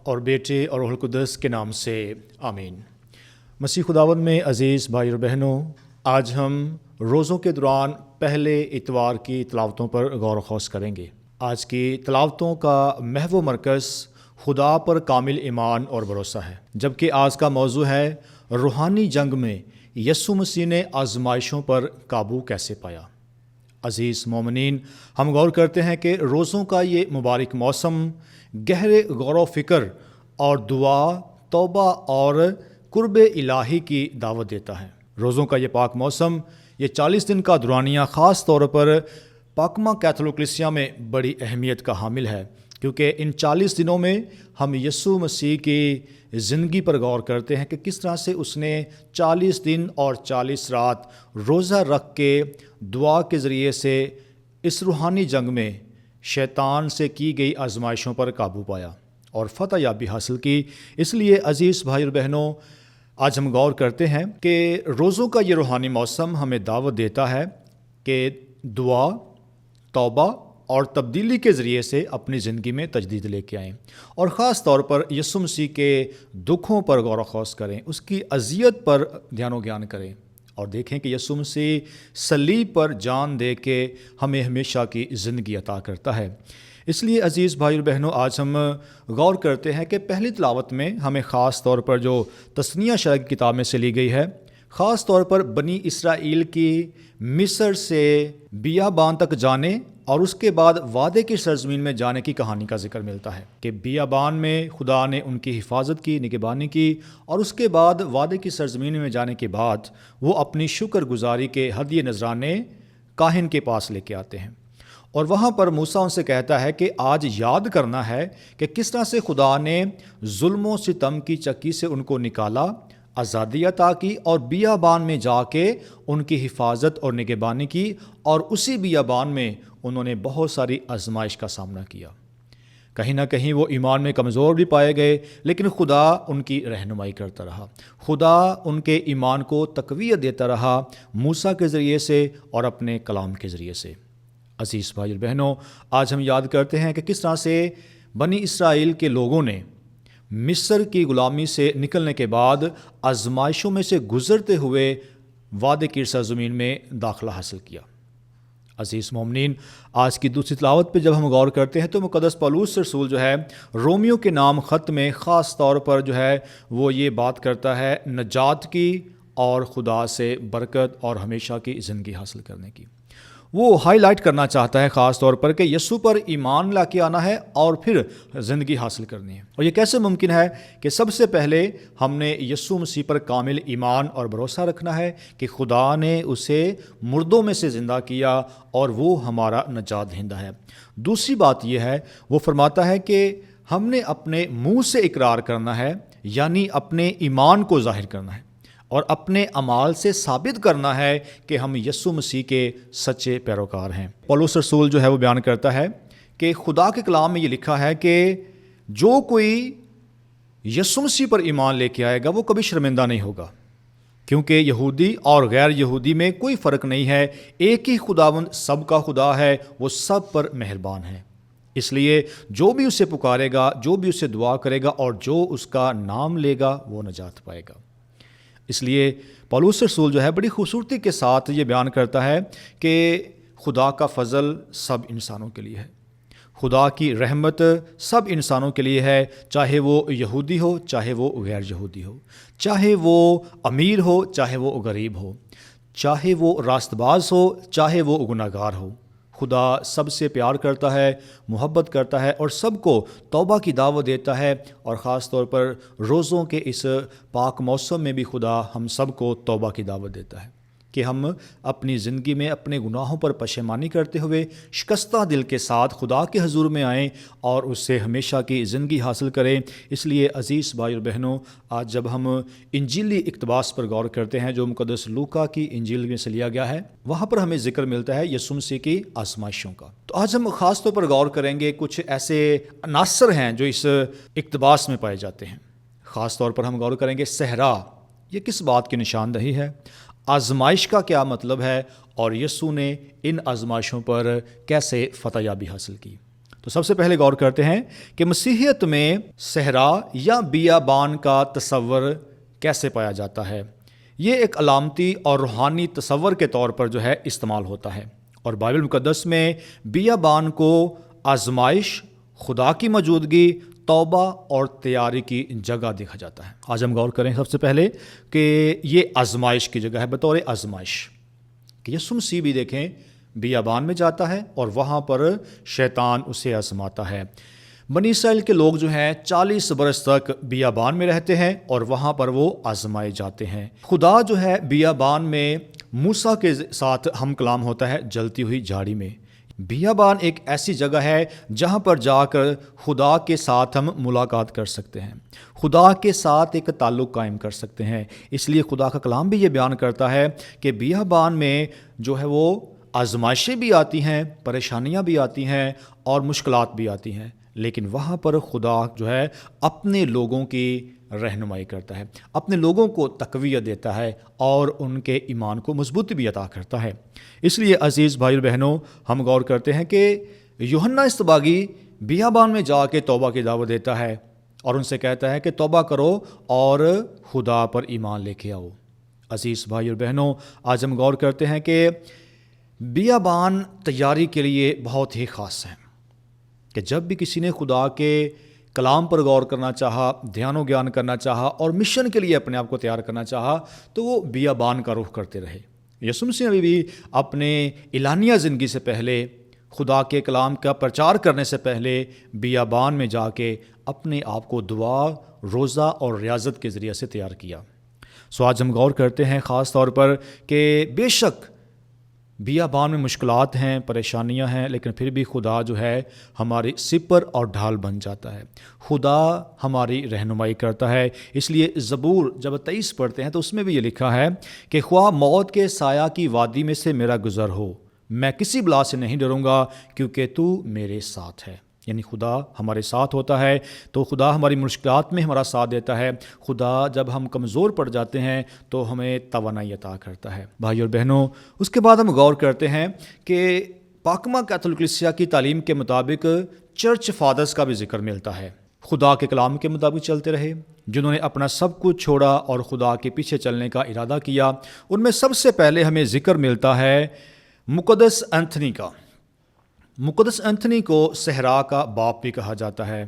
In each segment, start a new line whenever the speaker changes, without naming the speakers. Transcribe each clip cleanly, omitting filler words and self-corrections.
اور بیٹے اور روح القدس کے نام سے آمین۔ مسیح خداوند میں عزیز بھائی اور بہنوں، آج ہم روزوں کے دوران پہلے اتوار کی تلاوتوں پر غور و خوض کریں گے۔ آج کی تلاوتوں کا محور مرکز خدا پر کامل ایمان اور بھروسہ ہے، جبکہ آج کا موضوع ہے روحانی جنگ میں یسوع مسیح نے آزمائشوں پر قابو کیسے پایا۔ عزیز مومنین، ہم غور کرتے ہیں کہ روزوں کا یہ مبارک موسم گہرے غور و فکر اور دعا، توبہ اور قرب الہی کی دعوت دیتا ہے۔ روزوں کا یہ پاک موسم، یہ 40 دن کا دورانیہ خاص طور پر پاکمہ کیتھولک کلیسیا میں بڑی اہمیت کا حامل ہے، کیونکہ ان 40 دنوں میں ہم یسوع مسیح کی زندگی پر غور کرتے ہیں کہ کس طرح سے اس نے 40 دن اور 40 رات روزہ رکھ کے دعا کے ذریعے سے اس روحانی جنگ میں شیطان سے کی گئی آزمائشوں پر قابو پایا اور فتح یابی حاصل کی۔ اس لیے عزیز بھائی اور بہنوں، آج ہم غور کرتے ہیں کہ روزوں کا یہ روحانی موسم ہمیں دعوت دیتا ہے کہ دعا، توبہ اور تبدیلی کے ذریعے سے اپنی زندگی میں تجدید لے کے آئیں، اور خاص طور پر یسوع مسیح کے دکھوں پر غور و خوض کریں، اس کی اذیت پر دھیان و گیان کریں، اور دیکھیں کہ یسوع مسیح صلیب پر جان دے کے ہمیں ہمیشہ کی زندگی عطا کرتا ہے۔ اس لیے عزیز بھائی اور بہنوں، آج ہم غور کرتے ہیں کہ پہلی تلاوت میں ہمیں خاص طور پر جو تثنیہ شرح کی کتاب میں سے لی گئی ہے، خاص طور پر بنی اسرائیل کی مصر سے بیابان تک جانے اور اس کے بعد وعدے کی سرزمین میں جانے کی کہانی کا ذکر ملتا ہے کہ بیابان میں خدا نے ان کی حفاظت کی، نگہبانی کی، اور اس کے بعد وعدے کی سرزمین میں جانے کے بعد وہ اپنی شکر گزاری کے ہدیے نذرانے کاہن کے پاس لے کے آتے ہیں، اور وہاں پر موسیٰ ان سے کہتا ہے کہ آج یاد کرنا ہے کہ کس طرح سے خدا نے ظلم و ستم کی چکی سے ان کو نکالا، آزادی عطا کی، اور بیابان میں جا کے ان کی حفاظت اور نگہبانی کی، اور اسی بیابان میں انہوں نے بہت ساری آزمائش کا سامنا کیا۔ کہیں نہ کہیں وہ ایمان میں کمزور بھی پائے گئے، لیکن خدا ان کی رہنمائی کرتا رہا، خدا ان کے ایمان کو تقویت دیتا رہا موسیٰ کے ذریعے سے اور اپنے کلام کے ذریعے سے۔ عزیز بھائی اور بہنوں، آج ہم یاد کرتے ہیں کہ کس طرح سے بنی اسرائیل کے لوگوں نے مصر کی غلامی سے نکلنے کے بعد آزمائشوں میں سے گزرتے ہوئے وعدے کی سرزمین میں داخلہ حاصل کیا۔ عزیز مومنین، آج کی دوسری تلاوت پہ جب ہم غور کرتے ہیں تو مقدس پولس رسول جو ہے رومیو کے نام خط میں خاص طور پر جو ہے وہ یہ بات کرتا ہے نجات کی اور خدا سے برکت اور ہمیشہ کی زندگی حاصل کرنے کی۔ وہ ہائی لائٹ کرنا چاہتا ہے خاص طور پر کہ یسوع پر ایمان لا کے آنا ہے اور پھر زندگی حاصل کرنی ہے۔ اور یہ کیسے ممکن ہے کہ سب سے پہلے ہم نے یسوع مسیح پر کامل ایمان اور بھروسہ رکھنا ہے کہ خدا نے اسے مردوں میں سے زندہ کیا اور وہ ہمارا نجات دہندہ ہے۔ دوسری بات یہ ہے، وہ فرماتا ہے کہ ہم نے اپنے منہ سے اقرار کرنا ہے، یعنی اپنے ایمان کو ظاہر کرنا ہے، اور اپنے اعمال سے ثابت کرنا ہے کہ ہم یسوع مسیح کے سچے پیروکار ہیں۔ پولس رسول جو ہے وہ بیان کرتا ہے کہ خدا کے کلام میں یہ لکھا ہے کہ جو کوئی یسوع مسیح پر ایمان لے کے آئے گا وہ کبھی شرمندہ نہیں ہوگا، کیونکہ یہودی اور غیر یہودی میں کوئی فرق نہیں ہے، ایک ہی خداوند سب کا خدا ہے، وہ سب پر مہربان ہے۔ اس لیے جو بھی اسے پکارے گا، جو بھی اسے دعا کرے گا اور جو اس کا نام لے گا وہ نجات پائے گا۔ اس لیے پولس رسول جو ہے بڑی خوبصورتی کے ساتھ یہ بیان کرتا ہے کہ خدا کا فضل سب انسانوں کے لیے ہے، خدا کی رحمت سب انسانوں کے لیے ہے، چاہے وہ یہودی ہو، چاہے وہ غیر یہودی ہو، چاہے وہ امیر ہو، چاہے وہ غریب ہو، چاہے وہ راست باز ہو، چاہے وہ گناہ گار ہو۔ خدا سب سے پیار کرتا ہے، محبت کرتا ہے، اور سب کو توبہ کی دعوت دیتا ہے، اور خاص طور پر روزوں کے اس پاک موسم میں بھی خدا ہم سب کو توبہ کی دعوت دیتا ہے کہ ہم اپنی زندگی میں اپنے گناہوں پر پشیمانی کرتے ہوئے شکستہ دل کے ساتھ خدا کے حضور میں آئیں اور اس سے ہمیشہ کی زندگی حاصل کریں۔ اس لیے عزیز بھائی اور بہنوں، آج جب ہم انجیلی اقتباس پر غور کرتے ہیں جو مقدس لوکا کی انجیل میں سے لیا گیا ہے، وہاں پر ہمیں ذکر ملتا ہے یسوع مسیح کی آزمائشوں کا۔ تو آج ہم خاص طور پر غور کریں گے کچھ ایسے عناصر ہیں جو اس اقتباس میں پائے جاتے ہیں۔ خاص طور پر ہم غور کریں گے صحرا، یہ کس بات کی نشاندہی ہے، آزمائش کا کیا مطلب ہے، اور یسوع نے ان آزمائشوں پر کیسے فتح یابی حاصل کی۔ تو سب سے پہلے غور کرتے ہیں کہ مسیحیت میں صحرا یا بیابان کا تصور کیسے پایا جاتا ہے۔ یہ ایک علامتی اور روحانی تصور کے طور پر جو ہے استعمال ہوتا ہے، اور بائبل مقدس میں بیابان کو آزمائش، خدا کی موجودگی، توبہ اور تیاری کی جگہ دیکھا جاتا ہے۔ آج ہم غور کریں سب سے پہلے کہ یہ آزمائش کی جگہ ہے، بطور آزمائش کہ یسوع مسیح بھی دیکھیں بیابان میں جاتا ہے اور وہاں پر شیطان اسے آزماتا ہے۔ بنی اسرائیل کے لوگ جو ہیں 40 برس تک بیابان میں رہتے ہیں اور وہاں پر وہ آزمائے جاتے ہیں۔ خدا جو ہے بیابان میں موسیٰ کے ساتھ ہم کلام ہوتا ہے جلتی ہوئی جھاڑی میں۔ بیابان ایک ایسی جگہ ہے جہاں پر جا کر خدا کے ساتھ ہم ملاقات کر سکتے ہیں، خدا کے ساتھ ایک تعلق قائم کر سکتے ہیں۔ اس لیے خدا کا کلام بھی یہ بیان کرتا ہے کہ بیابان میں جو ہے وہ آزمائشیں بھی آتی ہیں، پریشانیاں بھی آتی ہیں اور مشکلات بھی آتی ہیں، لیکن وہاں پر خدا جو ہے اپنے لوگوں کی رہنمائی کرتا ہے، اپنے لوگوں کو تقویت دیتا ہے اور ان کے ایمان کو مضبوطی بھی عطا کرتا ہے۔ اس لیے عزیز بھائی اور بہنوں، ہم غور کرتے ہیں کہ یوحنا اصطباغی بیابان میں جا کے توبہ کی دعوت دیتا ہے اور ان سے کہتا ہے کہ توبہ کرو اور خدا پر ایمان لے کے آؤ۔ عزیز بھائی اور بہنوں، آج ہم غور کرتے ہیں کہ بیابان تیاری کے لیے بہت ہی خاص ہے، کہ جب بھی کسی نے خدا کے کلام پر غور کرنا چاہا، دھیان و گیان کرنا چاہا اور مشن کے لیے اپنے آپ کو تیار کرنا چاہا تو وہ بیابان کا رخ کرتے رہے۔ یسوع مسیح ابھی بھی اپنے اعلانیہ زندگی سے پہلے، خدا کے کلام کا پرچار کرنے سے پہلے بیابان میں جا کے اپنے آپ کو دعا، روزہ اور ریاضت کے ذریعے سے تیار کیا۔ آج ہم غور کرتے ہیں خاص طور پر کہ بے شک بیابان میں مشکلات ہیں، پریشانیاں ہیں، لیکن پھر بھی خدا جو ہے ہماری سپر اور ڈھال بن جاتا ہے، خدا ہماری رہنمائی کرتا ہے۔ اس لیے زبور جب 23 پڑھتے ہیں تو اس میں بھی یہ لکھا ہے کہ خواہ موت کے سایہ کی وادی میں سے میرا گزر ہو، میں کسی بلا سے نہیں ڈروں گا کیونکہ تو میرے ساتھ ہے۔ یعنی خدا ہمارے ساتھ ہوتا ہے، تو خدا ہماری مشکلات میں ہمارا ساتھ دیتا ہے۔ خدا جب ہم کمزور پڑ جاتے ہیں تو ہمیں توانائی عطا کرتا ہے۔ بھائی اور بہنوں، اس کے بعد ہم غور کرتے ہیں کہ پاکمہ کیتھولک کلیسیا کی تعلیم کے مطابق چرچ فادرز کا بھی ذکر ملتا ہے۔ خدا کے کلام کے مطابق چلتے رہے، جنہوں نے اپنا سب کچھ چھوڑا اور خدا کے پیچھے چلنے کا ارادہ کیا۔ ان میں سب سے پہلے ہمیں ذکر ملتا ہے مقدس انتھنی کا۔ مقدس انتھنی کو صحرا کا باپ بھی کہا جاتا ہے،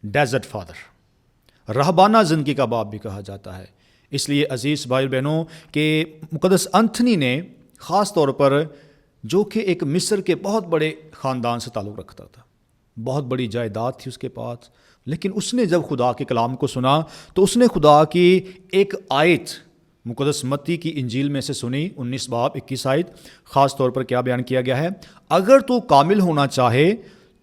ڈیزرٹ فادر، رہبانہ زندگی کا باپ بھی کہا جاتا ہے۔ اس لیے عزیز بھائی اور بہنوں کہ مقدس انتھنی نے خاص طور پر، جو کہ ایک مصر کے بہت بڑے خاندان سے تعلق رکھتا تھا، بہت بڑی جائیداد تھی اس کے پاس، لیکن اس نے جب خدا کے کلام کو سنا تو اس نے خدا کی ایک آیت مقدس متی کی انجیل میں سے سنی، 19 باب 21 آیت۔ خاص طور پر کیا بیان کیا گیا ہے؟ اگر تو کامل ہونا چاہے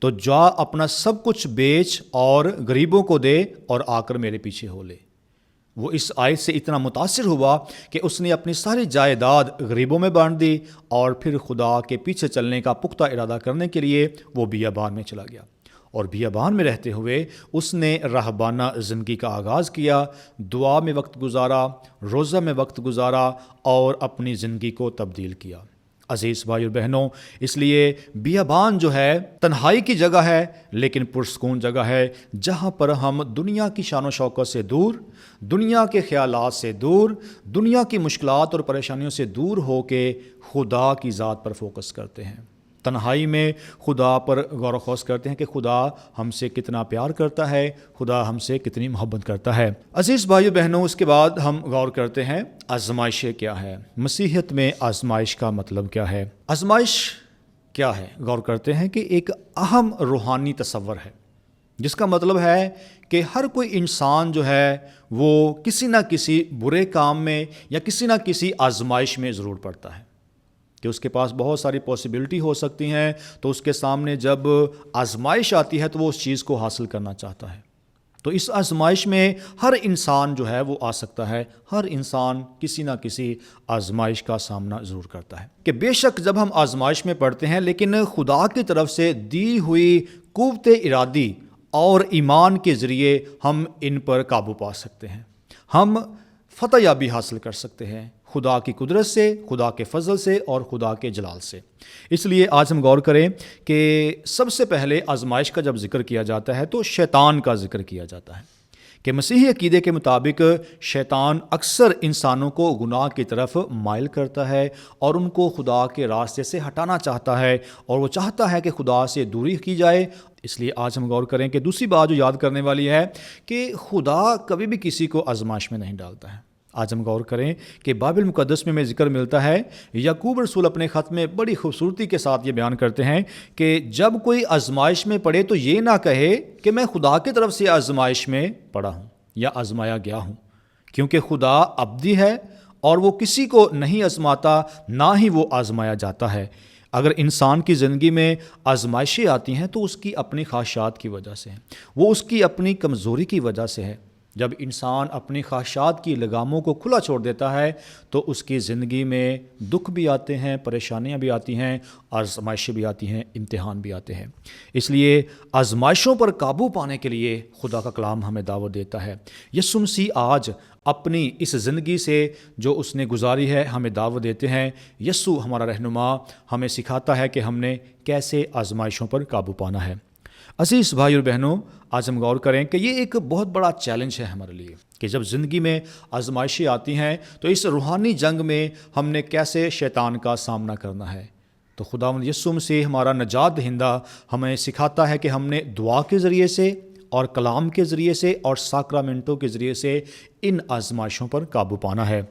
تو جا اپنا سب کچھ بیچ اور غریبوں کو دے اور آ کر میرے پیچھے ہو لے۔ وہ اس آیت سے اتنا متاثر ہوا کہ اس نے اپنی ساری جائیداد غریبوں میں بانٹ دی اور پھر خدا کے پیچھے چلنے کا پختہ ارادہ کرنے کے لیے وہ بیابان میں چلا گیا، اور بیابان میں رہتے ہوئے اس نے رہبانہ زندگی کا آغاز کیا، دعا میں وقت گزارا، روزہ میں وقت گزارا اور اپنی زندگی کو تبدیل کیا۔ عزیز بھائی اور بہنوں، اس لیے بیابان جو ہے تنہائی کی جگہ ہے لیکن پرسکون جگہ ہے، جہاں پر ہم دنیا کی شان و شوکت سے دور، دنیا کے خیالات سے دور، دنیا کی مشکلات اور پریشانیوں سے دور ہو کے خدا کی ذات پر فوکس کرتے ہیں۔ تنہائی میں خدا پر غور و خوض کرتے ہیں کہ خدا ہم سے کتنا پیار کرتا ہے، خدا ہم سے کتنی محبت کرتا ہے۔ عزیز بھائیو بہنوں، اس کے بعد ہم غور کرتے ہیں آزمائشیں کیا ہے، مسیحیت میں آزمائش کا مطلب کیا ہے۔ آزمائش کیا ہے؟ غور کرتے ہیں کہ ایک اہم روحانی تصور ہے، جس کا مطلب ہے کہ ہر کوئی انسان جو ہے وہ کسی نہ کسی برے کام میں یا کسی نہ کسی آزمائش میں ضرور پڑتا ہے، کہ اس کے پاس بہت ساری پاسبلٹی ہو سکتی ہیں، تو اس کے سامنے جب آزمائش آتی ہے تو وہ اس چیز کو حاصل کرنا چاہتا ہے۔ تو اس آزمائش میں ہر انسان جو ہے وہ آ سکتا ہے، ہر انسان کسی نہ کسی آزمائش کا سامنا ضرور کرتا ہے۔ کہ بے شک جب ہم آزمائش میں پڑتے ہیں لیکن خدا کی طرف سے دی ہوئی قوت ارادی اور ایمان کے ذریعے ہم ان پر قابو پا سکتے ہیں، ہم فتح یابی حاصل کر سکتے ہیں، خدا کی قدرت سے، خدا کے فضل سے اور خدا کے جلال سے۔ اس لیے آج ہم غور کریں کہ سب سے پہلے آزمائش کا جب ذکر کیا جاتا ہے تو شیطان کا ذکر کیا جاتا ہے کہ مسیحی عقیدے کے مطابق شیطان اکثر انسانوں کو گناہ کی طرف مائل کرتا ہے اور ان کو خدا کے راستے سے ہٹانا چاہتا ہے، اور وہ چاہتا ہے کہ خدا سے دوری کی جائے۔ اس لیے آج ہم غور کریں کہ دوسری بات جو یاد کرنے والی ہے کہ خدا کبھی بھی کسی کو آزمائش میں نہیں ڈالتا ہے۔ آج ہم غور کریں کہ بائبل مقدس میں ذکر ملتا ہے، یعقوب رسول اپنے خط میں بڑی خوبصورتی کے ساتھ یہ بیان کرتے ہیں کہ جب کوئی آزمائش میں پڑے تو یہ نہ کہے کہ میں خدا کی طرف سے آزمائش میں پڑا ہوں یا آزمایا گیا ہوں، کیونکہ خدا ابدی ہے اور وہ کسی کو نہیں آزماتا، نہ ہی وہ آزمایا جاتا ہے۔ اگر انسان کی زندگی میں آزمائشیں آتی ہیں تو اس کی اپنی خواہشات کی وجہ سے ہیں، وہ اس کی اپنی کمزوری کی وجہ سے ہے۔ جب انسان اپنی خواہشات کی لگاموں کو کھلا چھوڑ دیتا ہے تو اس کی زندگی میں دکھ بھی آتے ہیں، پریشانیاں بھی آتی ہیں، آزمائشیں بھی آتی ہیں، امتحان بھی آتے ہیں۔ اس لیے آزمائشوں پر قابو پانے کے لیے خدا کا کلام ہمیں دعوت دیتا ہے۔ یسوع مسیح آج اپنی اس زندگی سے جو اس نے گزاری ہے ہمیں دعوت دیتے ہیں۔ یسوع ہمارا رہنما ہمیں سکھاتا ہے کہ ہم نے کیسے آزمائشوں پر قابو پانا ہے۔ عزیز بھائی اور بہنوں، آج ہم غور کریں کہ یہ ایک بہت بڑا چیلنج ہے ہمارے لیے کہ جب زندگی میں آزمائشیں آتی ہیں تو اس روحانی جنگ میں ہم نے کیسے شیطان کا سامنا کرنا ہے۔ تو خداوند یسوع مسیح ہمارا نجات دہندہ ہمیں سکھاتا ہے کہ ہم نے دعا کے ذریعے سے اور کلام کے ذریعے سے اور ساکرامنٹوں کے ذریعے سے ان آزمائشوں پر قابو پانا ہے۔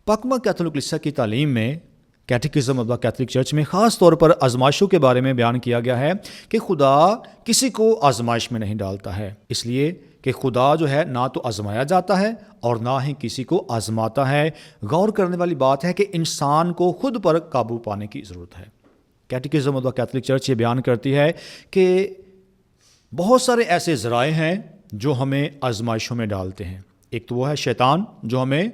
پاکمہ کیتھولک کلیسیا کی تعلیم میں کیٹیکزم آف دا کیتھولک چرچ میں خاص طور پر آزمائشوں کے بارے میں بیان کیا گیا ہے کہ خدا کسی کو آزمائش میں نہیں ڈالتا ہے، اس لیے کہ خدا جو ہے نہ تو آزمایا جاتا ہے اور نہ ہی کسی کو آزماتا ہے۔ غور کرنے والی بات ہے کہ انسان کو خود پر قابو پانے کی ضرورت ہے۔ کیٹیکزم آف دا کیتھولک چرچ یہ بیان کرتی ہے کہ بہت سارے ایسے ذرائع ہیں جو ہمیں آزمائشوں میں ڈالتے ہیں۔ ایک تو وہ ہے شیطان جو ہمیں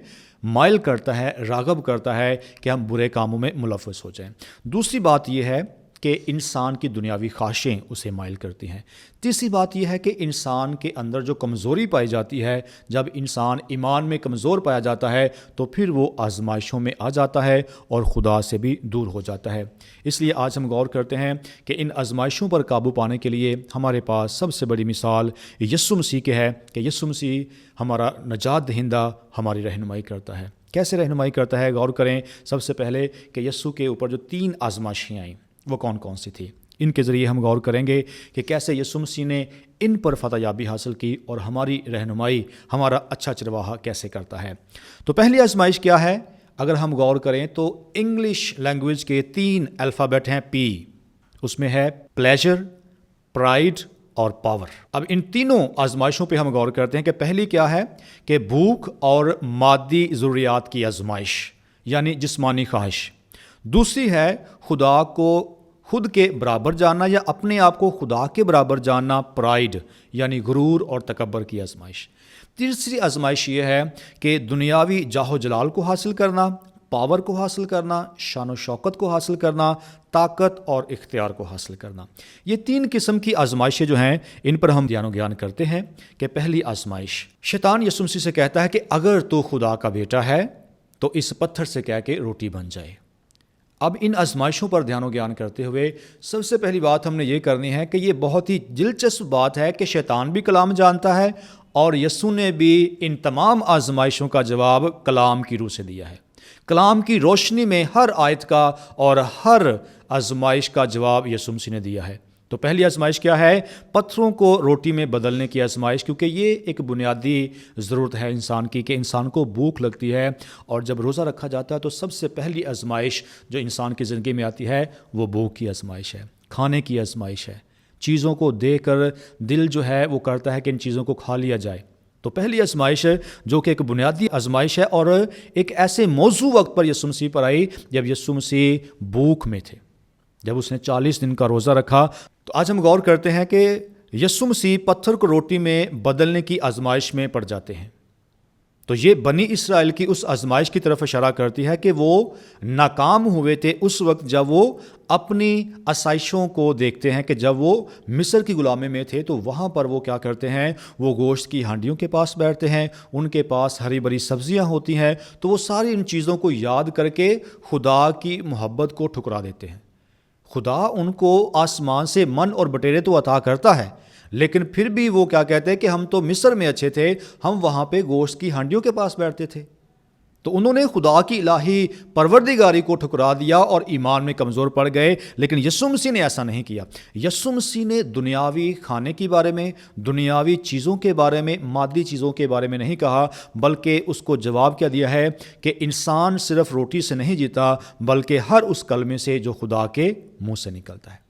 مائل کرتا ہے، راغب کرتا ہے کہ ہم برے کاموں میں ملوث ہو جائیں۔ دوسری بات یہ ہے کہ انسان کی دنیاوی خواہشیں اسے مائل کرتی ہیں۔ تیسری بات یہ ہے کہ انسان کے اندر جو کمزوری پائی جاتی ہے، جب انسان ایمان میں کمزور پایا جاتا ہے تو پھر وہ آزمائشوں میں آ جاتا ہے اور خدا سے بھی دور ہو جاتا ہے۔ اس لیے آج ہم غور کرتے ہیں کہ ان آزمائشوں پر قابو پانے کے لیے ہمارے پاس سب سے بڑی مثال یسوع مسیح کی ہے کہ یسوع مسیح ہمارا نجات دہندہ ہماری رہنمائی کرتا ہے۔ کیسے رہنمائی کرتا ہے؟ غور کریں سب سے پہلے کہ یسوع کے اوپر جو 3 آزمائشیں آئیں وہ کون کون سی تھی، ان کے ذریعے ہم غور کریں گے کہ کیسے یسوع مسیح نے ان پر فتح یابی حاصل کی اور ہماری رہنمائی، ہمارا اچھا چرواہا کیسے کرتا ہے۔ تو پہلی آزمائش کیا ہے؟ اگر ہم غور کریں تو انگلش لینگویج کے 3 الفابیٹ ہیں پی، اس میں ہے پلیجر، پرائڈ اور پاور۔ اب ان تینوں آزمائشوں پہ ہم غور کرتے ہیں کہ پہلی کیا ہے کہ بھوک اور مادی ضروریات کی آزمائش یعنی جسمانی خواہش۔ دوسری ہے خدا کو خود کے برابر جاننا یا اپنے آپ کو خدا کے برابر جاننا، پرائڈ یعنی غرور اور تکبر کی آزمائش۔ تیسری آزمائش یہ ہے کہ دنیاوی جاہ و جلال کو حاصل کرنا، پاور کو حاصل کرنا، شان و شوکت کو حاصل کرنا، طاقت اور اختیار کو حاصل کرنا۔ یہ 3 قسم کی آزمائشیں جو ہیں ان پر ہم دھیان و گیان کرتے ہیں کہ پہلی آزمائش، شیطان یسوع مسیح سے کہتا ہے کہ اگر تو خدا کا بیٹا ہے تو اس پتھر سے کہہ کے روٹی بن جائے۔ اب ان آزمائشوں پر دھیان و گیان کرتے ہوئے سب سے پہلی بات ہم نے یہ کرنی ہے کہ یہ بہت ہی دلچسپ بات ہے کہ شیطان بھی کلام جانتا ہے اور یسوع نے بھی ان تمام آزمائشوں کا جواب کلام کی روح سے دیا ہے۔ کلام کی روشنی میں ہر آیت کا اور ہر آزمائش کا جواب یسوع مسیح نے دیا ہے۔ تو پہلی آزمائش کیا ہے؟ پتھروں کو روٹی میں بدلنے کی آزمائش، کیونکہ یہ ایک بنیادی ضرورت ہے انسان کی کہ انسان کو بھوک لگتی ہے، اور جب روزہ رکھا جاتا ہے تو سب سے پہلی آزمائش جو انسان کی زندگی میں آتی ہے وہ بھوک کی آزمائش ہے، کھانے کی آزمائش ہے۔ چیزوں کو دیکھ کر دل جو ہے وہ کرتا ہے کہ ان چیزوں کو کھا لیا جائے۔ تو پہلی آزمائش جو کہ ایک بنیادی آزمائش ہے اور ایک ایسے موضوع وقت پر یسوع مسیح پر آئی جب یسوع مسیح بھوک میں تھے، جب اس نے 40 دن کا روزہ رکھا۔ تو آج ہم غور کرتے ہیں کہ یسوع مسیح پتھر کو روٹی میں بدلنے کی آزمائش میں پڑ جاتے ہیں۔ تو یہ بنی اسرائیل کی اس آزمائش کی طرف اشارہ کرتی ہے کہ وہ ناکام ہوئے تھے اس وقت جب وہ اپنی آسائشوں کو دیکھتے ہیں کہ جب وہ مصر کی غلامی میں تھے تو وہاں پر وہ کیا کرتے ہیں، وہ گوشت کی ہانڈیوں کے پاس بیٹھتے ہیں، ان کے پاس ہری بھری سبزیاں ہوتی ہیں، تو وہ ساری ان چیزوں کو یاد کر کے خدا کی محبت کو ٹھکرا دیتے ہیں۔ خدا ان کو آسمان سے من اور بٹیرے تو عطا کرتا ہے، لیکن پھر بھی وہ کیا کہتے ہیں کہ ہم تو مصر میں اچھے تھے، ہم وہاں پہ گوشت کی ہانڈیوں کے پاس بیٹھتے تھے۔ تو انہوں نے خدا کی الہی پروردگاری کو ٹھکرا دیا اور ایمان میں کمزور پڑ گئے، لیکن یسوع مسیح نے ایسا نہیں کیا۔ یسوع مسیح نے دنیاوی کھانے کے بارے میں، دنیاوی چیزوں کے بارے میں، مادی چیزوں کے بارے میں نہیں کہا، بلکہ اس کو جواب کیا دیا ہے کہ انسان صرف روٹی سے نہیں جیتا، بلکہ ہر اس کلمے سے جو خدا کے منہ سے نکلتا ہے۔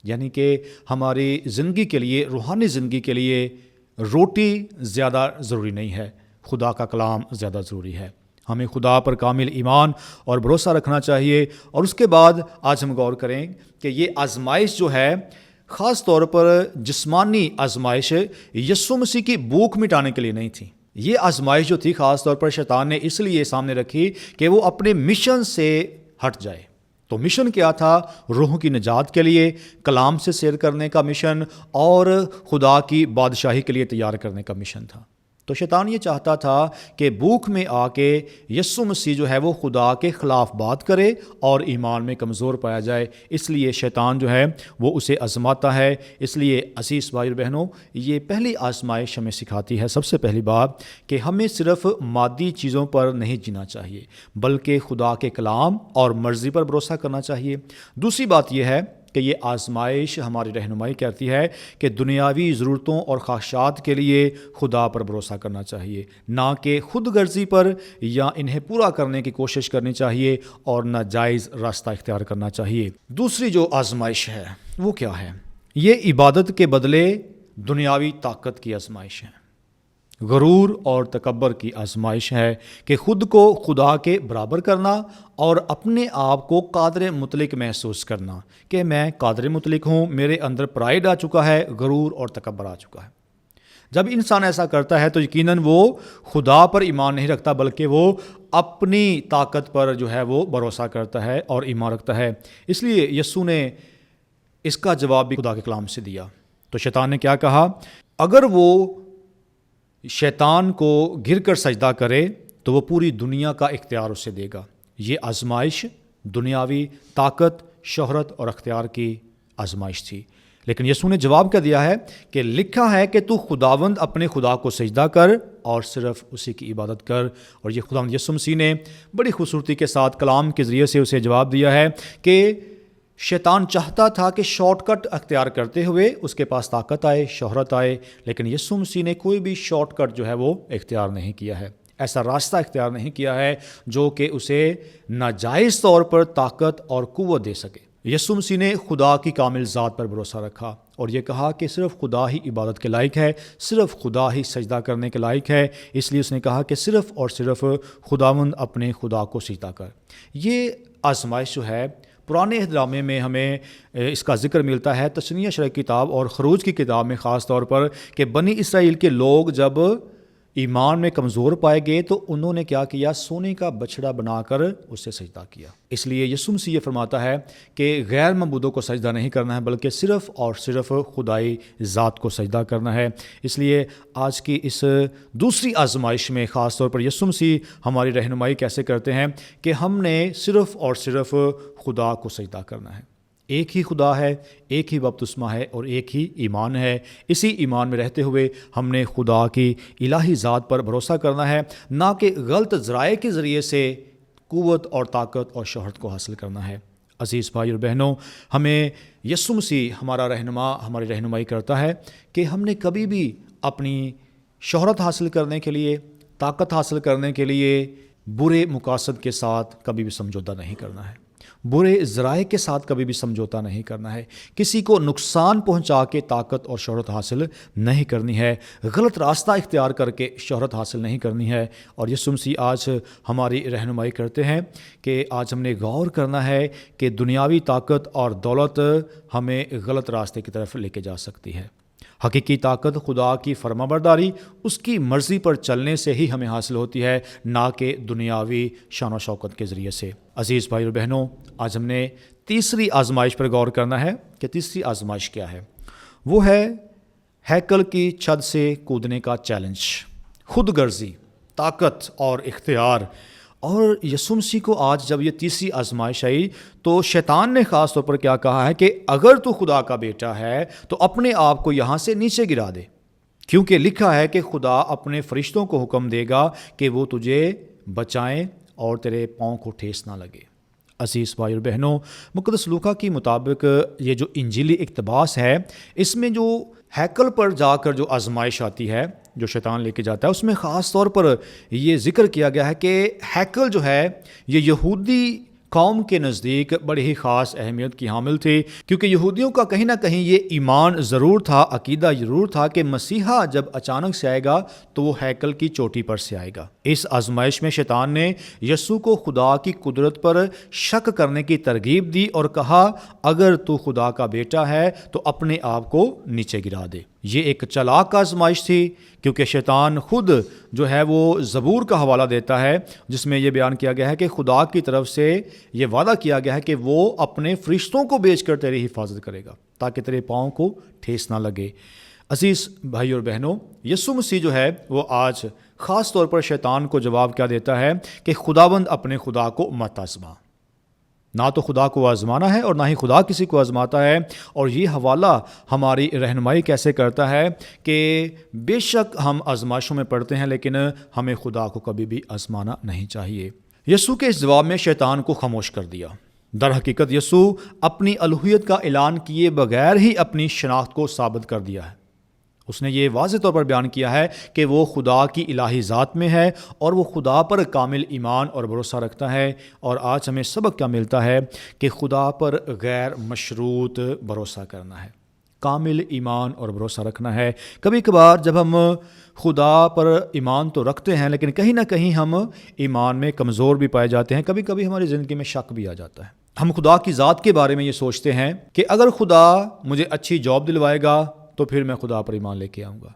یعنی کہ ہماری زندگی کے لیے، روحانی زندگی کے لیے روٹی زیادہ ضروری نہیں ہے، خدا کا کلام زیادہ ضروری ہے۔ ہمیں خدا پر کامل ایمان اور بھروسہ رکھنا چاہیے۔ اور اس کے بعد آج ہم غور کریں کہ یہ آزمائش جو ہے خاص طور پر جسمانی آزمائش یسوع مسیح کی بھوک مٹانے کے لیے نہیں تھی۔ یہ آزمائش جو تھی خاص طور پر شیطان نے اس لیے سامنے رکھی کہ وہ اپنے مشن سے ہٹ جائے۔ تو مشن کیا تھا؟ روحوں کی نجات کے لیے کلام سے سیر کرنے کا مشن اور خدا کی بادشاہی کے لیے تیار کرنے کا مشن تھا۔ تو شیطان یہ چاہتا تھا کہ بھوک میں آ کے یسوع مسیح جو ہے وہ خدا کے خلاف بات کرے اور ایمان میں کمزور پایا جائے۔ اس لیے شیطان جو ہے وہ اسے آزماتا ہے۔ اس لیے عزیز بھائی اور بہنوں، یہ پہلی آزمائش ہمیں سکھاتی ہے، سب سے پہلی بات، کہ ہمیں صرف مادی چیزوں پر نہیں جینا چاہیے، بلکہ خدا کے کلام اور مرضی پر بھروسہ کرنا چاہیے۔ دوسری بات یہ ہے کہ یہ آزمائش ہماری رہنمائی کرتی ہے کہ دنیاوی ضرورتوں اور خواہشات کے لیے خدا پر بھروسہ کرنا چاہیے، نہ کہ خود غرضی پر یا انہیں پورا کرنے کی کوشش کرنی چاہیے اور ناجائز راستہ اختیار کرنا چاہیے۔ دوسری جو آزمائش ہے وہ کیا ہے؟ یہ عبادت کے بدلے دنیاوی طاقت کی آزمائش ہے، غرور اور تکبر کی آزمائش ہے کہ خود کو خدا کے برابر کرنا اور اپنے آپ کو قادر مطلق محسوس کرنا کہ میں قادر مطلق ہوں، میرے اندر پرائڈ آ چکا ہے، غرور اور تکبر آ چکا ہے۔ جب انسان ایسا کرتا ہے تو یقیناً وہ خدا پر ایمان نہیں رکھتا، بلکہ وہ اپنی طاقت پر جو ہے وہ بھروسہ کرتا ہے اور ایمان رکھتا ہے۔ اس لیے یسوع نے اس کا جواب بھی خدا کے کلام سے دیا۔ تو شیطان نے کیا کہا؟ اگر وہ شیطان کو گر کر سجدہ کرے تو وہ پوری دنیا کا اختیار اسے دے گا۔ یہ آزمائش دنیاوی طاقت، شہرت اور اختیار کی آزمائش تھی، لیکن یسوع نے جواب کیا دیا ہے کہ لکھا ہے کہ تو خداوند اپنے خدا کو سجدہ کر اور صرف اسی کی عبادت کر۔ اور یہ خداوند یسوع مسیح نے بڑی خوبصورتی کے ساتھ کلام کے ذریعے سے اسے جواب دیا ہے کہ شیطان چاہتا تھا کہ شارٹ کٹ اختیار کرتے ہوئے اس کے پاس طاقت آئے، شہرت آئے، لیکن یسوع مسیح نے کوئی بھی شارٹ کٹ جو ہے وہ اختیار نہیں کیا ہے، ایسا راستہ اختیار نہیں کیا ہے جو کہ اسے ناجائز طور پر طاقت اور قوت دے سکے۔ یسوع مسیح نے خدا کی کامل ذات پر بھروسہ رکھا اور یہ کہا کہ صرف خدا ہی عبادت کے لائق ہے، صرف خدا ہی سجدہ کرنے کے لائق ہے۔ اس لیے اس نے کہا کہ صرف اور صرف خداوند اپنے خدا کو سجدہ کر۔ یہ آزمائش جو ہے پرانے اہدنامے میں ہمیں اس کا ذکر ملتا ہے، تثنیہ شرح کی کتاب اور خروج کی کتاب میں خاص طور پر، کہ بنی اسرائیل کے لوگ جب ایمان میں کمزور پائے گئے تو انہوں نے کیا کیا؟ سونے کا بچڑا بنا کر اسے سجدہ کیا۔ اس لیے یسوع مسیح یہ فرماتا ہے کہ غیر معبودوں کو سجدہ نہیں کرنا ہے، بلکہ صرف اور صرف خدائی ذات کو سجدہ کرنا ہے۔ اس لیے آج کی اس دوسری آزمائش میں خاص طور پر یسوع مسیح ہماری رہنمائی کیسے کرتے ہیں کہ ہم نے صرف اور صرف خدا کو سجدہ کرنا ہے۔ ایک ہی خدا ہے، ایک ہی بپتسمہ ہے اور ایک ہی ایمان ہے۔ اسی ایمان میں رہتے ہوئے ہم نے خدا کی الہی ذات پر بھروسہ کرنا ہے، نہ کہ غلط ذرائع کے ذریعے سے قوت اور طاقت اور شہرت کو حاصل کرنا ہے۔ عزیز بھائی اور بہنوں، ہمیں یسوع مسیح ہمارا رہنما، ہماری رہنمائی کرتا ہے کہ ہم نے کبھی بھی اپنی شہرت حاصل کرنے کے لیے، طاقت حاصل کرنے کے لیے برے مقاصد کے ساتھ کبھی بھی سمجھوتا نہیں کرنا ہے، برے ذرائع کے ساتھ کبھی بھی سمجھوتا نہیں کرنا ہے، کسی کو نقصان پہنچا کے طاقت اور شہرت حاصل نہیں کرنی ہے، غلط راستہ اختیار کر کے شہرت حاصل نہیں کرنی ہے۔ اور یسوع مسیح آج ہماری رہنمائی کرتے ہیں کہ آج ہم نے غور کرنا ہے کہ دنیاوی طاقت اور دولت ہمیں غلط راستے کی طرف لے کے جا سکتی ہے۔ حقیقی طاقت خدا کی فرما برداری، اس کی مرضی پر چلنے سے ہی ہمیں حاصل ہوتی ہے، نہ کہ دنیاوی شان و شوکت کے ذریعے سے۔ عزیز بھائی اور بہنوں، آج ہم نے تیسری آزمائش پر غور کرنا ہے کہ تیسری آزمائش کیا ہے۔ وہ ہے ہیکل کی چھت سے کودنے کا چیلنج۔ خود غرضی، طاقت اور اختیار۔ اور یسوع مسیح کو آج جب یہ تیسری آزمائش آئی تو شیطان نے خاص طور پر کیا کہا ہے کہ اگر تو خدا کا بیٹا ہے تو اپنے آپ کو یہاں سے نیچے گرا دے، کیونکہ لکھا ہے کہ خدا اپنے فرشتوں کو حکم دے گا کہ وہ تجھے بچائیں اور تیرے پاؤں کو ٹھیس نہ لگے۔ عزیز بھائی اور بہنوں، مقدس لوکا کے مطابق یہ جو انجیلی اقتباس ہے، اس میں جو ہیکل پر جا کر جو آزمائش آتی ہے جو شیطان لے کے جاتا ہے، اس میں خاص طور پر یہ ذکر کیا گیا ہے کہ ہیکل جو ہے یہ یہودی قوم کے نزدیک بڑی ہی خاص اہمیت کی حامل تھی، کیونکہ یہودیوں کا کہیں نہ کہیں یہ ایمان ضرور تھا، عقیدہ ضرور تھا کہ مسیحا جب اچانک سے آئے گا تو وہ ہیکل کی چوٹی پر سے آئے گا۔ اس آزمائش میں شیطان نے یسوع کو خدا کی قدرت پر شک کرنے کی ترغیب دی اور کہا اگر تو خدا کا بیٹا ہے تو اپنے آپ کو نیچے گرا دے۔ یہ ایک چلاک آزمائش تھی، کیونکہ شیطان خود جو ہے وہ زبور کا حوالہ دیتا ہے جس میں یہ بیان کیا گیا ہے کہ خدا کی طرف سے یہ وعدہ کیا گیا ہے کہ وہ اپنے فرشتوں کو بھیج کر تیری حفاظت کرے گا تاکہ تیرے پاؤں کو ٹھیس نہ لگے۔ عزیز بھائی اور بہنوں، یسوع مسیح جو ہے وہ آج خاص طور پر شیطان کو جواب کیا دیتا ہے کہ خداوند اپنے خدا کو مت آزما۔ نہ تو خدا کو آزمانا ہے اور نہ ہی خدا کسی کو آزماتا ہے۔ اور یہ حوالہ ہماری رہنمائی کیسے کرتا ہے کہ بے شک ہم آزمائشوں میں پڑتے ہیں لیکن ہمیں خدا کو کبھی بھی آزمانا نہیں چاہیے۔ یسوع کے اس جواب میں شیطان کو خاموش کر دیا۔ در حقیقت یسوع اپنی الوہیت کا اعلان کیے بغیر ہی اپنی شناخت کو ثابت کر دیا ہے۔ اس نے یہ واضح طور پر بیان کیا ہے کہ وہ خدا کی الہی ذات میں ہے اور وہ خدا پر کامل ایمان اور بھروسہ رکھتا ہے۔ اور آج ہمیں سبق کیا ملتا ہے کہ خدا پر غیر مشروط بھروسہ کرنا ہے، کامل ایمان اور بھروسہ رکھنا ہے۔ کبھی کبھار جب ہم خدا پر ایمان تو رکھتے ہیں لیکن کہیں نہ کہیں ہم ایمان میں کمزور بھی پائے جاتے ہیں، کبھی کبھی ہماری زندگی میں شک بھی آ جاتا ہے۔ ہم خدا کی ذات کے بارے میں یہ سوچتے ہیں کہ اگر خدا مجھے اچھی جاب دلوائے گا تو پھر میں خدا پر ایمان لے کے آؤں گا،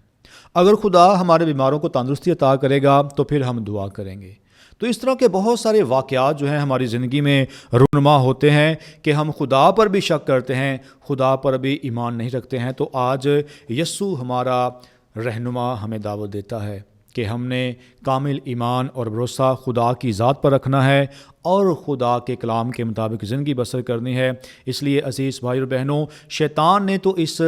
اگر خدا ہمارے بیماروں کو تندرستی عطا کرے گا تو پھر ہم دعا کریں گے۔ تو اس طرح کے بہت سارے واقعات جو ہیں ہماری زندگی میں رونما ہوتے ہیں کہ ہم خدا پر بھی شک کرتے ہیں، خدا پر بھی ایمان نہیں رکھتے ہیں۔ تو آج یسوع ہمارا رہنما ہمیں دعوت دیتا ہے کہ ہم نے کامل ایمان اور بھروسہ خدا کی ذات پر رکھنا ہے اور خدا کے کلام کے مطابق زندگی بسر کرنی ہے۔ اس لیے عزیز بھائی اور بہنوں، شیطان نے تو اس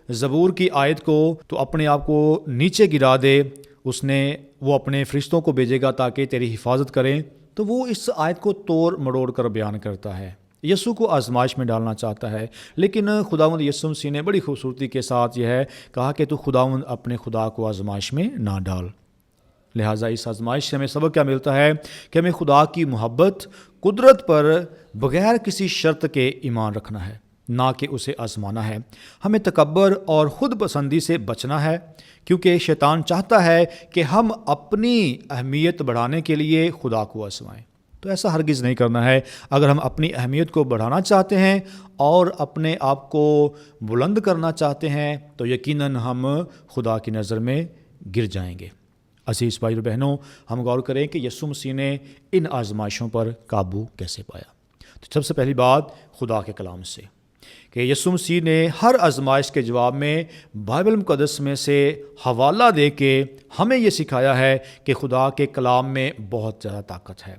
زبور کی آیت کو تو اپنے آپ کو نیچے گرا دے، وہ اپنے فرشتوں کو بھیجے گا تاکہ تیری حفاظت کریں، تو وہ اس آیت کو توڑ مڑوڑ کر بیان کرتا ہے، یسوع کو آزمائش میں ڈالنا چاہتا ہے۔ لیکن خداوند یسوع مسیح نے بڑی خوبصورتی کے ساتھ یہ ہے کہا کہ تو خداوند اپنے خدا کو آزمائش میں نہ ڈال۔ لہٰذا اس آزمائش سے ہمیں سبق کیا ملتا ہے کہ ہمیں خدا کی محبت، قدرت پر بغیر کسی شرط کے ایمان رکھنا ہے، نہ کہ اسے آزمانا ہے۔ ہمیں تکبر اور خود پسندی سے بچنا ہے، کیونکہ شیطان چاہتا ہے کہ ہم اپنی اہمیت بڑھانے کے لیے خدا کو آزمائیں۔ تو ایسا ہرگز نہیں کرنا ہے۔ اگر ہم اپنی اہمیت کو بڑھانا چاہتے ہیں اور اپنے آپ کو بلند کرنا چاہتے ہیں تو یقیناً ہم خدا کی نظر میں گر جائیں گے۔ عزیز بھائی اور بہنوں، ہم غور کریں کہ یسوع مسیح نے ان آزمائشوں پر قابو کیسے پایا۔ تو سب سے پہلی بات خدا کے کلام سے کہ یسوع مسیح نے ہر آزمائش کے جواب میں بائبل مقدس میں سے حوالہ دے کے ہمیں یہ سکھایا ہے کہ خدا کے کلام میں بہت زیادہ طاقت ہے،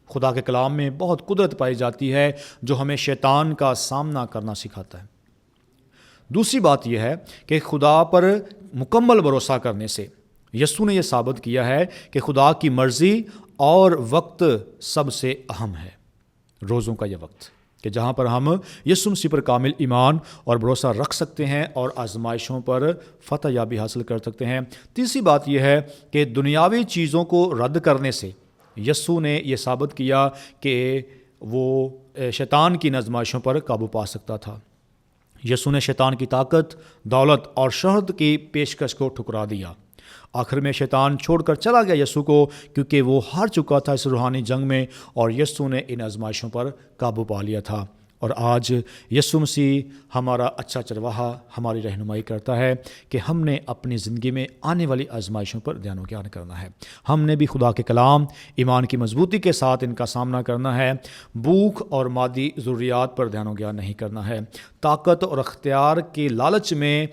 خدا کے کلام میں بہت قدرت پائی جاتی ہے جو ہمیں شیطان کا سامنا کرنا سکھاتا ہے۔ دوسری بات یہ ہے کہ خدا پر مکمل بھروسہ کرنے سے یسوع نے یہ ثابت کیا ہے کہ خدا کی مرضی اور وقت سب سے اہم ہے، روزوں کا یہ وقت کہ جہاں پر ہم یسوع مسیح پر کامل ایمان اور بھروسہ رکھ سکتے ہیں اور آزمائشوں پر فتح یابی حاصل کر سکتے ہیں۔ تیسری بات یہ ہے کہ دنیاوی چیزوں کو رد کرنے سے یسوع نے یہ ثابت کیا کہ وہ شیطان کی آزمائشوں پر قابو پا سکتا تھا۔ یسوع نے شیطان کی طاقت، دولت اور شہرت کی پیشکش کو ٹھکرا دیا۔ آخر میں شیطان چھوڑ کر چلا گیا یسوع کو، کیونکہ وہ ہار چکا تھا اس روحانی جنگ میں، اور یسوع نے ان آزمائشوں پر قابو پا لیا تھا۔ اور آج یسوع مسیح ہمارا اچھا چرواہا ہماری رہنمائی کرتا ہے کہ ہم نے اپنی زندگی میں آنے والی آزمائشوں پر دھیان و گیان کرنا ہے۔ ہم نے بھی خدا کے کلام ایمان کی مضبوطی کے ساتھ ان کا سامنا کرنا ہے۔ بھوک اور مادی ضروریات پر دھیان و گیان نہیں کرنا ہے۔ طاقت اور اختیار کے لالچ میں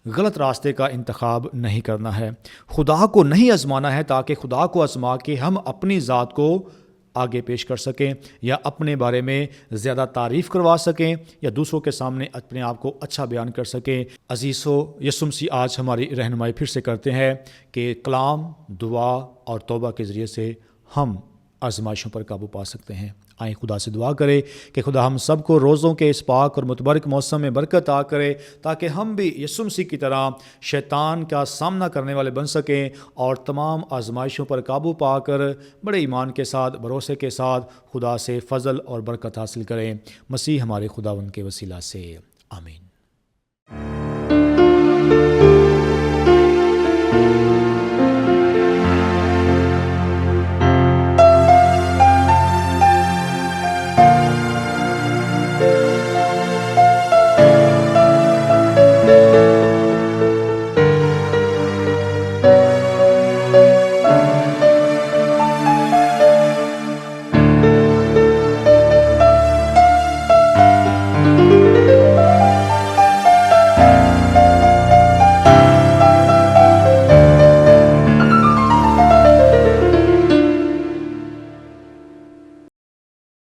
غلط راستے کا انتخاب نہیں کرنا ہے۔ خدا کو نہیں آزمانا ہے تاکہ خدا کو آزما کے ہم اپنی ذات کو آگے پیش کر سکیں یا اپنے بارے میں زیادہ تعریف کروا سکیں یا دوسروں کے سامنے اپنے آپ کو اچھا بیان کر سکیں۔ عزیزو، یسوع مسیح آج ہماری رہنمائی پھر سے کرتے ہیں کہ کلام، دعا اور توبہ کے ذریعے سے ہم آزمائشوں پر قابو پا سکتے ہیں۔ آئیں خدا سے دعا کرے کہ خدا ہم سب کو روزوں کے اس پاک اور متبرک موسم میں برکت عطا کرے تاکہ ہم بھی یسوع مسیح کی طرح شیطان کا سامنا کرنے والے بن سکیں اور تمام آزمائشوں پر قابو پا کر بڑے ایمان کے ساتھ، بھروسے کے ساتھ خدا سے فضل اور برکت حاصل کریں۔ مسیح ہمارے خداوند کے وسیلہ سے، آمین۔